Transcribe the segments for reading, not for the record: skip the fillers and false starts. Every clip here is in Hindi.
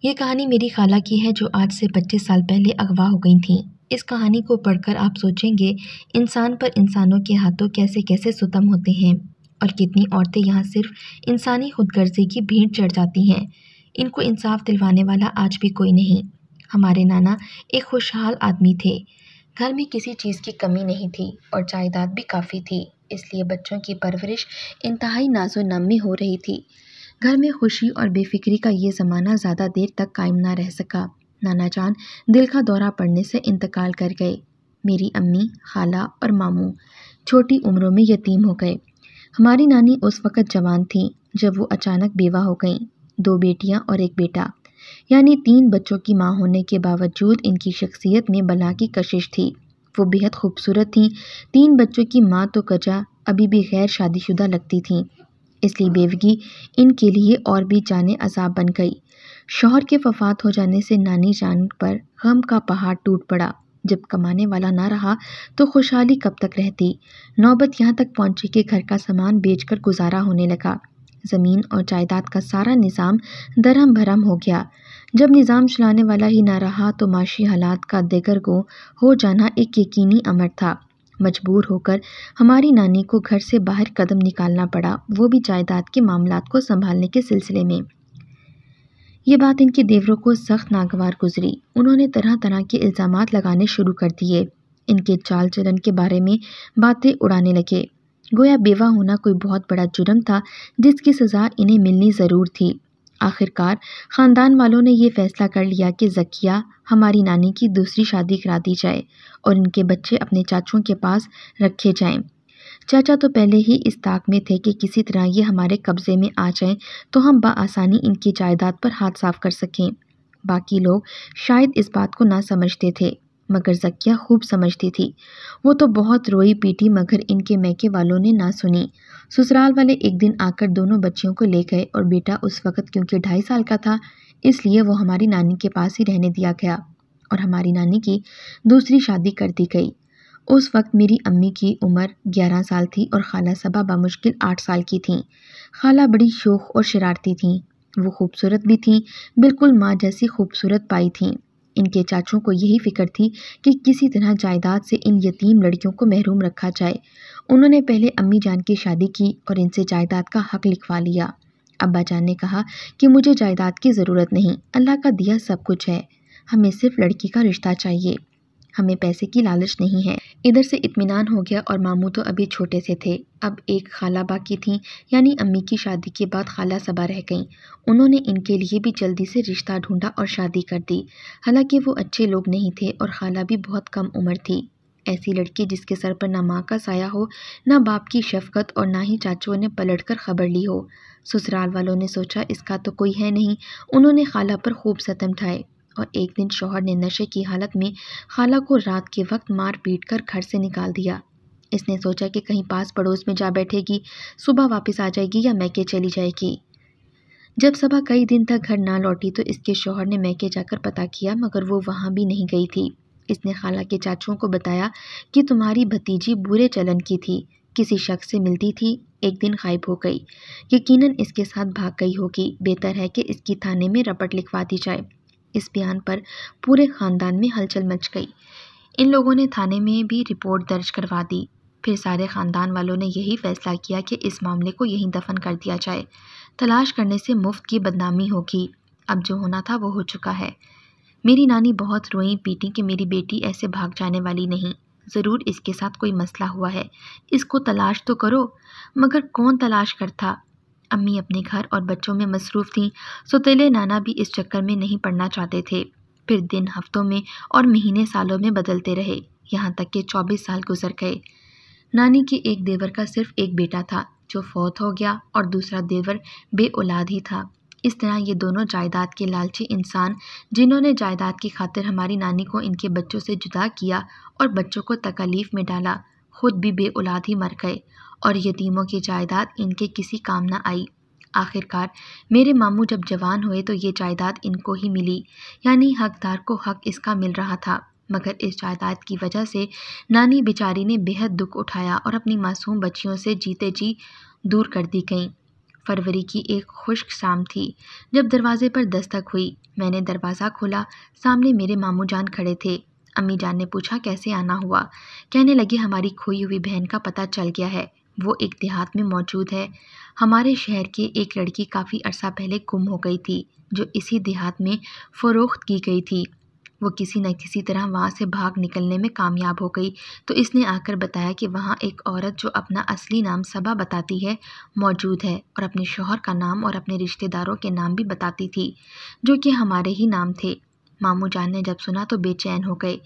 ये कहानी मेरी खाला की है जो आज से 25 साल पहले अगवा हो गई थीं। इस कहानी को पढ़कर आप सोचेंगे इंसान पर इंसानों के हाथों कैसे कैसे सुतम होते हैं और कितनी औरतें यहाँ सिर्फ इंसानी खुदगर्जी की भेंट चढ़ जाती हैं। इनको इंसाफ दिलवाने वाला आज भी कोई नहीं। हमारे नाना एक खुशहाल आदमी थे। घर में किसी चीज़ की कमी नहीं थी और जायदाद भी काफ़ी थी, इसलिए बच्चों की परवरिश इंतहाई नाज़ो नम्मी हो रही थी। घर में खुशी और बेफिक्री का ये ज़माना ज़्यादा देर तक कायम ना रह सका। नाना जान दिल का दौरा पड़ने से इंतकाल कर गए। मेरी अम्मी, खाला और मामू छोटी उम्रों में यतीम हो गए। हमारी नानी उस वक़्त जवान थीं जब वो अचानक बेवा हो गईं। 2 बेटियां और 1 बेटा, यानी 3 बच्चों की माँ होने के बावजूद इनकी शख्सियत में बला की कशिश थी। वो बेहद खूबसूरत थीं। 3 बच्चों की माँ तो कजा अभी भी गैर शादीशुदा लगती थीं, इसलिए बेवगी इनके लिए और भी जाने अज़ाब बन गई। शौहर के वफ़ात हो जाने से नानी जान पर गम का पहाड़ टूट पड़ा। जब कमाने वाला ना रहा तो खुशहाली कब तक रहती। नौबत यहाँ तक पहुँची कि घर का सामान बेचकर गुजारा होने लगा। ज़मीन और जायदाद का सारा निज़ाम दरहम भरम हो गया। जब निज़ाम चलाने वाला ही ना रहा तो माशी हालात का देगरगो हो जाना एक यकीनी अमर था। मजबूर होकर हमारी नानी को घर से बाहर कदम निकालना पड़ा, वो भी जायदाद के मामलात को संभालने के सिलसिले में। ये बात इनके देवरों को सख्त नागवार गुजरी। उन्होंने तरह तरह के इल्ज़ामात लगाने शुरू कर दिए। इनके चाल चलन के बारे में बातें उड़ाने लगे, गोया बेवा होना कोई बहुत बड़ा जुर्म था जिसकी सज़ा इन्हें मिलनी ज़रूर थी। आखिरकार ख़ानदान वालों ने ये फ़ैसला कर लिया कि ज़किया हमारी नानी की दूसरी शादी करा दी जाए और इनके बच्चे अपने चाचों के पास रखे जाएं। चाचा तो पहले ही इस ताक में थे कि किसी तरह ये हमारे कब्ज़े में आ जाएं तो हम बआसानी इनकी जायदाद पर हाथ साफ कर सकें। बाकी लोग शायद इस बात को ना समझते थे, मगर ज़किया खूब समझती थी। वो तो बहुत रोई पीटी, मगर इनके मैके वालों ने ना सुनी। ससुराल वाले एक दिन आकर दोनों बच्चियों को ले गए और बेटा उस वक़्त क्योंकि 2.5 साल का था, इसलिए वो हमारी नानी के पास ही रहने दिया गया और हमारी नानी की दूसरी शादी कर दी गई। उस वक्त मेरी अम्मी की उम्र 11 साल थी और खाला सबा बामुश्किल 8 साल की थीं। खाला बड़ी शोख और शरारती थीं। वो खूबसूरत भी थीं, बिल्कुल माँ जैसी खूबसूरत पाई थीं। इनके चाचों को यही फिक्र थी कि किसी तरह जायदाद से इन यतीम लड़कियों को महरूम रखा जाए। उन्होंने पहले अम्मी जान की शादी की और इनसे जायदाद का हक लिखवा लिया। अब्बा जान ने कहा कि मुझे जायदाद की ज़रूरत नहीं, अल्लाह का दिया सब कुछ है, हमें सिर्फ लड़की का रिश्ता चाहिए, हमें पैसे की लालच नहीं है। इधर से इत्मीनान हो गया और मामू तो अभी छोटे से थे। अब एक खाला बाकी थीं, यानी अम्मी की शादी के बाद खाला सबा रह गईं। उन्होंने इनके लिए भी जल्दी से रिश्ता ढूंढा और शादी कर दी। हालांकि वो अच्छे लोग नहीं थे और खाला भी बहुत कम उम्र थी। ऐसी लड़की जिसके सर पर ना माँ का साया हो, ना बाप की शफकत और ना ही चाचुओं ने पलट कर खबर ली हो। ससुराल वालों ने सोचा इसका तो कोई है नहीं। उन्होंने खाला पर खूब सतम ढाए और एक दिन शौहर ने नशे की हालत में खाला को रात के वक्त मार पीट कर घर से निकाल दिया। इसने सोचा कि कहीं पास पड़ोस में जा बैठेगी, सुबह वापस आ जाएगी या मैके चली जाएगी। जब सबा कई दिन तक घर ना लौटी तो इसके शौहर ने मैके जाकर पता किया, मगर वो वहाँ भी नहीं गई थी। इसने खाला के चाचुओं को बताया कि तुम्हारी भतीजी बुरे चलन की थी, किसी शख्स से मिलती थी, एक दिन गायब हो गई। यकीनन इसके साथ भाग गई होगी। बेहतर है कि इसकी थाने में रपट लिखवा दी जाए। इस बयान पर पूरे ख़ानदान में हलचल मच गई। इन लोगों ने थाने में भी रिपोर्ट दर्ज करवा दी। फिर सारे ख़ानदान वालों ने यही फैसला किया कि इस मामले को यहीं दफन कर दिया जाए। तलाश करने से मुफ्त की बदनामी होगी। अब जो होना था वो हो चुका है। मेरी नानी बहुत रोई पीटी कि मेरी बेटी ऐसे भाग जाने वाली नहीं, ज़रूर इसके साथ कोई मसला हुआ है, इसको तलाश तो करो। मगर कौन तलाश करता। अम्मी अपने घर और बच्चों में मसरूफ़ थीं। सौतेले नाना भी इस चक्कर में नहीं पड़ना चाहते थे। फिर दिन हफ्तों में और महीने सालों में बदलते रहे, यहाँ तक कि 24 साल गुजर गए। नानी के एक देवर का सिर्फ एक बेटा था जो फौत हो गया और दूसरा देवर बे औलाद ही था। इस तरह ये दोनों जायदाद के लालची इंसान, जिन्होंने जायदाद की खातिर हमारी नानी को इनके बच्चों से जुदा किया और बच्चों को तकलीफ़ में डाला, खुद भी बे औलाद ही मर गए और यतीमों की जायदाद इनके किसी काम ना आई। आखिरकार मेरे मामू जब जवान हुए तो ये जायदाद इनको ही मिली, यानी हकदार को हक इसका मिल रहा था। मगर इस जायदाद की वजह से नानी बेचारी ने बेहद दुख उठाया और अपनी मासूम बच्चियों से जीते जी दूर कर दी गईं। फरवरी की एक खुश्क शाम थी जब दरवाजे पर दस्तक हुई। मैंने दरवाज़ा खोला। सामने मेरे मामू जान खड़े थे। अम्मी जान ने पूछा कैसे आना हुआ। कहने लगे हमारी खोई हुई बहन का पता चल गया है, वो एक देहात में मौजूद है। हमारे शहर की एक लड़की काफ़ी अरसा पहले गुम हो गई थी जो इसी देहात में फ़रोख्त की गई थी। वो किसी न किसी तरह वहाँ से भाग निकलने में कामयाब हो गई तो इसने आकर बताया कि वहाँ एक औरत जो अपना असली नाम सबा बताती है मौजूद है और अपने शौहर का नाम और अपने रिश्तेदारों के नाम भी बताती थी जो कि हमारे ही नाम थे। मामू जान ने जब सुना तो बेचैन हो गए।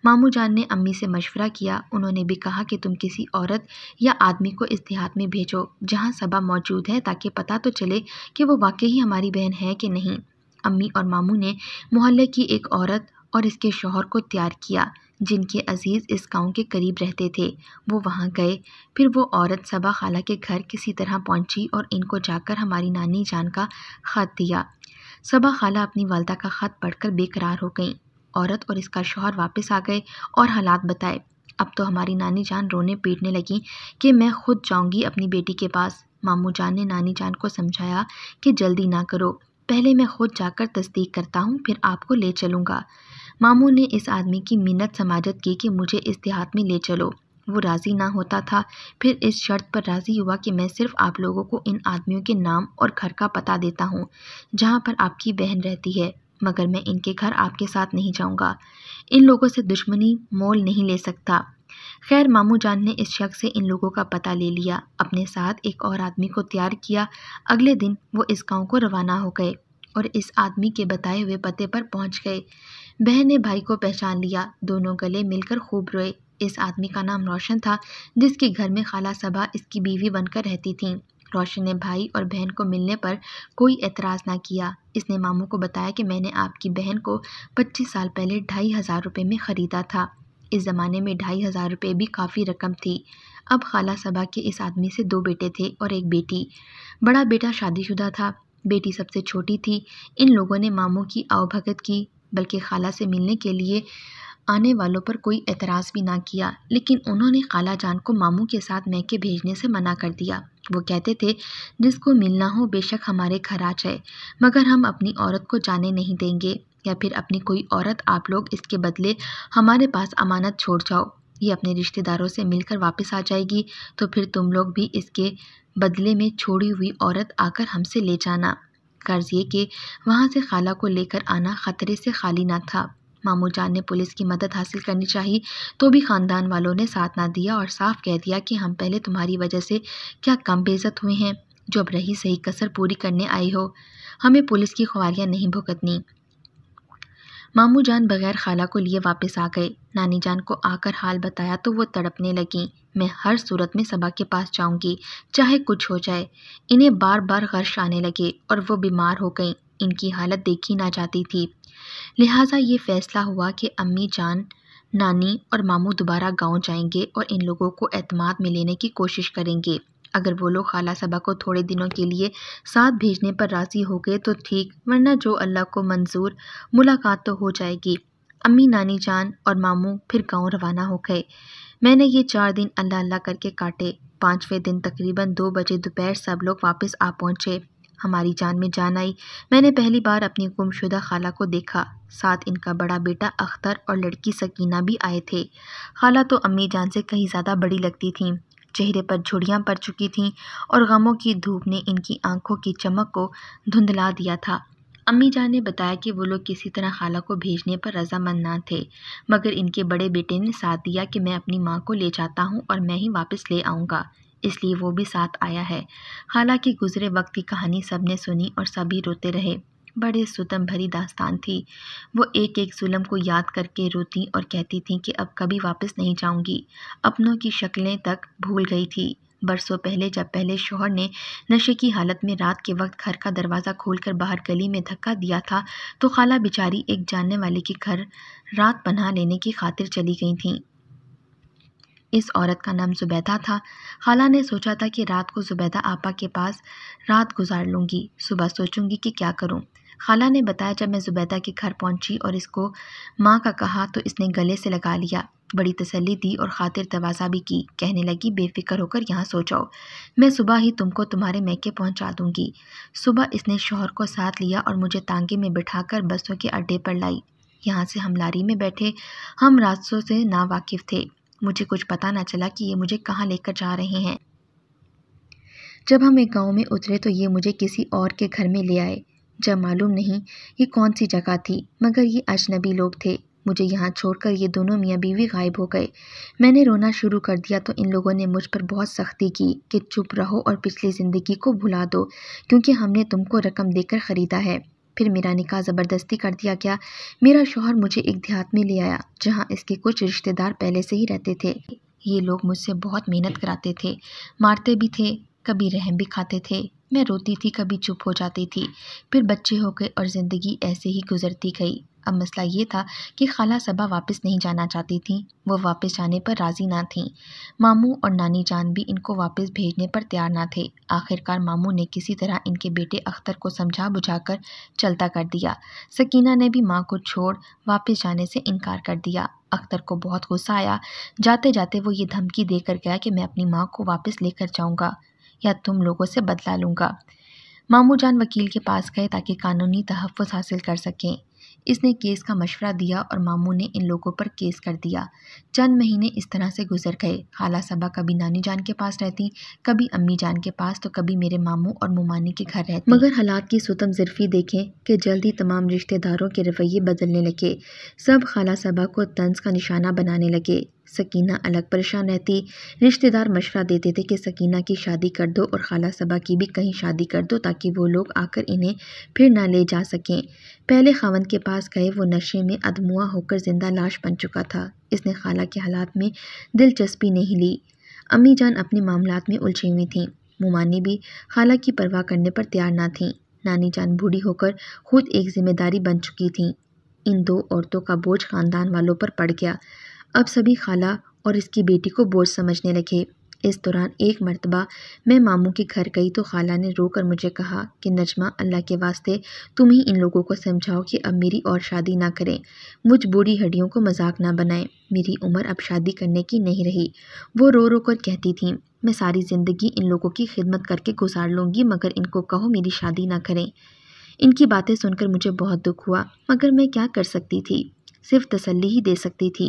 मामू जान ने अम्मी से मशवरा किया। उन्होंने भी कहा कि तुम किसी औरत या आदमी को इस देहात में भेजो जहाँ सबा मौजूद है ताकि पता तो चले कि वो वाकई ही हमारी बहन है कि नहीं। अम्मी और मामू ने मोहल्ले की एक औरत और इसके शौहर को तैयार किया जिनके अजीज़ इस गांव के करीब रहते थे। वो वहां गए। फिर वो औरत सबा खाला के घर किसी तरह पहुंची और इनको जाकर हमारी नानी जान का ख़त दिया। सबा खाला अपनी वालदा का ख़त पढ़कर बेकरार हो गईं। औरत और इसका शौहर वापस आ गए और हालात बताए। अब तो हमारी नानी जान रोने पीटने लगी कि मैं खुद जाऊंगी अपनी बेटी के पास। मामू जान ने नानी जान को समझाया कि जल्दी ना करो, पहले मैं खुद जाकर तस्दीक करता हूँ, फिर आपको ले चलूँगा। मामू ने इस आदमी की मिन्नत समाजत की कि मुझे इस देहात में ले चलो। वो राज़ी ना होता था। फिर इस शर्त पर राज़ी हुआ कि मैं सिर्फ आप लोगों को इन आदमियों के नाम और घर का पता देता हूँ जहाँ पर आपकी बहन रहती है, मगर मैं इनके घर आपके साथ नहीं जाऊँगा। इन लोगों से दुश्मनी मोल नहीं ले सकता। खैर मामू जान ने इस शख्स से इन लोगों का पता ले लिया, अपने साथ एक और आदमी को तैयार किया। अगले दिन वो इस गांव को रवाना हो गए और इस आदमी के बताए हुए पते पर पहुंच गए। बहन ने भाई को पहचान लिया। दोनों गले मिलकर खूब रोए। इस आदमी का नाम रोशन था जिसके घर में खाला सबा इसकी बीवी बनकर रहती थी। रोशन ने भाई और बहन को मिलने पर कोई एतराज़ ना किया। इसने मामू को बताया कि मैंने आपकी बहन को 25 साल पहले 2,500 रुपये में ख़रीदा था। इस ज़माने में 2,500 रुपये भी काफ़ी रकम थी। अब खाला सबा के इस आदमी से 2 बेटे थे और एक बेटी। बड़ा बेटा शादीशुदा था, बेटी सबसे छोटी थी। इन लोगों ने मामू की आवभगत की, बल्कि खाला से मिलने के लिए आने वालों पर कोई एतराज़ भी ना किया, लेकिन उन्होंने खाला जान को मामू के साथ मैके भेजने से मना कर दिया। वो कहते थे जिसको मिलना हो बेशक हमारे घर आ जाए, मगर हम अपनी औरत को जाने नहीं देंगे, या फिर अपनी कोई औरत आप लोग इसके बदले हमारे पास अमानत छोड़ जाओ। ये अपने रिश्तेदारों से मिलकर वापस आ जाएगी तो फिर तुम लोग भी इसके बदले में छोड़ी हुई औरत आकर हमसे ले जाना। कर्ज ये कि वहाँ से खाला को लेकर आना ख़तरे से खाली ना था। मामू जान ने पुलिस की मदद हासिल करनी चाहिए तो भी ख़ानदान वालों ने साथ ना दिया और साफ कह दिया कि हम पहले तुम्हारी वजह से क्या कम बेइज्जत हुए हैं जो अब रही सही कसर पूरी करने आई हो। हमें पुलिस की ख्वारियाँ नहीं भुगतनी। मामू जान बगैर खाला को लिए वापस आ गए। नानी जान को आकर हाल बताया तो वो तड़पने लगी। मैं हर सूरत में सबा के पास जाऊंगी, चाहे कुछ हो जाए। इन्हें बार बार गर्श आने लगे और वो बीमार हो गईं। इनकी हालत देखी ना जाती थी। लिहाजा ये फैसला हुआ कि अम्मी जान, नानी और मामू दोबारा गांव जाएंगे और इन लोगों को एतमाद में लेने की कोशिश करेंगे। अगर वो लोग खाला सबा को थोड़े दिनों के लिए साथ भेजने पर राज़ी हो गए तो ठीक, वरना जो अल्लाह को मंजूर, मुलाकात तो हो जाएगी। अम्मी, नानी जान और मामू फिर गांव रवाना हो गए। मैंने ये 4 दिन अल्लाह अल्लाह करके काटे। 5वें दिन तकरीबन 2 बजे दोपहर सब लोग वापस आ पहुँचे। हमारी जान में जान आई। मैंने पहली बार अपनी गुमशुदा खाला को देखा। साथ इनका बड़ा बेटा अख्तर और लड़की सकीना भी आए थे। खाला तो अम्मी जान से कहीं ज़्यादा बड़ी लगती थीं। चेहरे पर झुर्रियाँ पड़ चुकी थीं और गमों की धूप ने इनकी आंखों की चमक को धुंधला दिया था। अम्मी जान ने बताया कि वो लोग किसी तरह खाला को भेजने पर रजामंद ना थे, मगर इनके बड़े बेटे ने साथ दिया कि मैं अपनी माँ को ले जाता हूँ और मैं ही वापस ले आऊँगा, इसलिए वो भी साथ आया है। खाला की गुजरे वक्त की कहानी सबने सुनी और सभी रोते रहे। बड़े सुतम भरी दास्तान थी। वो एक एक जुल्म को याद करके रोती और कहती थीं कि अब कभी वापस नहीं जाऊंगी। अपनों की शक्लें तक भूल गई थी। बरसों पहले जब पहले शौहर ने नशे की हालत में रात के वक्त घर का दरवाज़ा खोलकर बाहर गली में धक्का दिया था तो खाला बेचारी एक जानने वाले के घर रात पनाह लेने की खातिर चली गई थीं। इस औरत का नाम जुबैदा था। खाला ने सोचा था कि रात को जुबैदा आपा के पास रात गुजार लूँगी, सुबह सोचूंगी कि क्या करूं। खाला ने बताया जब मैं जुबैदा के घर पहुंची और इसको माँ का कहा तो इसने गले से लगा लिया। बड़ी तसल्ली दी और खातिर तवाज़ा भी की। कहने लगी, बेफिक्र होकर यहाँ सो जाओ, मैं सुबह ही तुमको तुम्हारे मैके पहुँचा दूँगी। सुबह इसने शौहर को साथ लिया और मुझे तांगे में बिठाकर बसों के अड्डे पर लाई। यहाँ से हम लारी में बैठे। हम रास्तों से नावाकिफ़ थे। मुझे कुछ पता न चला कि ये मुझे कहाँ लेकर जा रहे हैं। जब हम एक गांव में उतरे तो ये मुझे किसी और के घर में ले आए। जब मालूम नहीं ये कौन सी जगह थी, मगर ये अजनबी लोग थे। मुझे यहाँ छोड़कर ये दोनों मियाँ बीवी गायब हो गए। मैंने रोना शुरू कर दिया तो इन लोगों ने मुझ पर बहुत सख्ती की कि चुप रहो और पिछली ज़िंदगी को भुला दो, क्योंकि हमने तुमको रकम देकर ख़रीदा है। फिर मेरा निकाह ज़बरदस्ती कर दिया गया। मेरा शौहर मुझे एक देहात में ले आया जहाँ इसके कुछ रिश्तेदार पहले से ही रहते थे। ये लोग मुझसे बहुत मेहनत कराते थे, मारते भी थे, कभी रहम भी खाते थे। मैं रोती थी, कभी चुप हो जाती थी। फिर बच्चे हो गए और ज़िंदगी ऐसे ही गुजरती गई। अब मसला ये था कि खाला सबा वापस नहीं जाना चाहती थी। वो वापस जाने पर राज़ी ना थीं। मामू और नानी जान भी इनको वापस भेजने पर तैयार ना थे। आखिरकार मामू ने किसी तरह इनके बेटे अख्तर को समझा बुझाकर चलता कर दिया। सकीना ने भी माँ को छोड़ वापस जाने से इनकार कर दिया। अख्तर को बहुत गुस्सा आया। जाते जाते वो ये धमकी देकर गया कि मैं अपनी माँ को वापस लेकर जाऊँगा या तुम लोगों से बदला लूँगा। मामू जान वकील के पास गए ताकि कानूनी तहफ़्फ़ुज़ हासिल कर सकें। इसने केस का मशवरा दिया और मामू ने इन लोगों पर केस कर दिया। चंद महीने इस तरह से गुजर गए। खाला सबा कभी नानी जान के पास रहती, कभी अम्मी जान के पास, तो कभी मेरे मामू और मुमानी के घर रहती। मगर हालात की सुतम ज़िरफ़ी देखें कि जल्दी तमाम रिश्तेदारों के रवैये बदलने लगे। सब खाला सबा को तंज का निशाना बनाने लगे। सकीना अलग परेशान रहती। रिश्तेदार मशवरा देते थे कि सकीना की शादी कर दो और खाला सबा की भी कहीं शादी कर दो ताकि वो लोग आकर इन्हें फिर ना ले जा सकें। पहले खावंद के पास गए, वो नशे में अधमुआ होकर जिंदा लाश बन चुका था। इसने खाला के हालात में दिलचस्पी नहीं ली। अम्मी जान अपने मामलात में उलझी हुई थीं। मुमानी भी खाला की परवाह करने पर तैयार ना थीं। नानी जान बूढ़ी होकर खुद एक जिम्मेदारी बन चुकी थीं। इन दो औरतों का बोझ खानदान वालों पर पड़ गया। अब सभी खाला और इसकी बेटी को बोझ समझने लगे। इस दौरान एक मर्तबा मैं मामू के घर गई तो खाला ने रोकर मुझे कहा कि नजमा, अल्लाह के वास्ते तुम ही इन लोगों को समझाओ कि अब मेरी और शादी ना करें। मुझ बूढ़ी हड्डियों को मजाक ना बनाएं। मेरी उम्र अब शादी करने की नहीं रही। वो रो रो कर कहती थीं, मैं सारी ज़िंदगी इन लोगों की खिदमत करके गुजार लूँगी, मगर इनको कहो मेरी शादी ना करें। इनकी बातें सुनकर मुझे बहुत दुख हुआ, मगर मैं क्या कर सकती थी? सिर्फ तसल्ली ही दे सकती थी।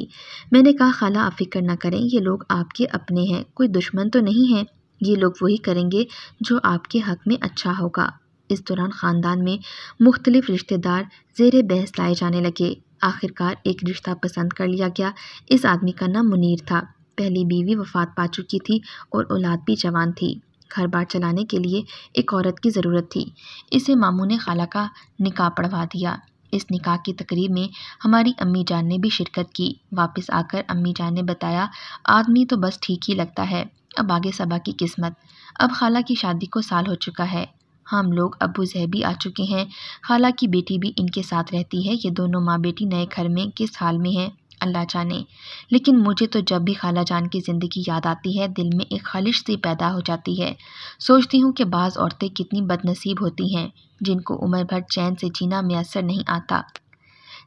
मैंने कहा, खाला आप फिक्र ना करें, ये लोग आपके अपने हैं, कोई दुश्मन तो नहीं है। ये लोग वही करेंगे जो आपके हक में अच्छा होगा। इस दौरान ख़ानदान में मुख्तलिफ रिश्तेदार ज़ेरे बहस लाए जाने लगे। आखिरकार एक रिश्ता पसंद कर लिया गया। इस आदमी का नाम मुनीर था। पहली बीवी वफ़ात पा चुकी थी और औलाद भी जवान थी। घर बार चलाने के लिए एक औरत की ज़रूरत थी। इसे मामू ने खाला का निकाह पढ़वा दिया। इस निकाह की तकरीब में हमारी अम्मी जान ने भी शिरकत की। वापस आकर अम्मी जान ने बताया, आदमी तो बस ठीक ही लगता है, अब आगे सबा की किस्मत। अब खाला की शादी को साल हो चुका है। हम लोग अबू ज़हबी आ चुके हैं। खाला की बेटी भी इनके साथ रहती है। ये दोनों माँ बेटी नए घर में किस हाल में हैं अल्लाह जाने। लेकिन मुझे तो जब भी खाला जान की ज़िंदगी याद आती है, दिल में एक खलिश सी पैदा हो जाती है। सोचती हूँ कि बाज़ औरतें कितनी बदनसीब होती हैं जिनको उम्र भर चैन से जीना मैसर नहीं आता,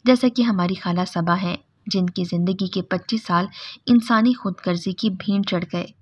जैसा कि हमारी खाला सबा हैं, जिनकी ज़िंदगी के 25 साल इंसानी खुदगर्जी की भीड़ चढ़ गए।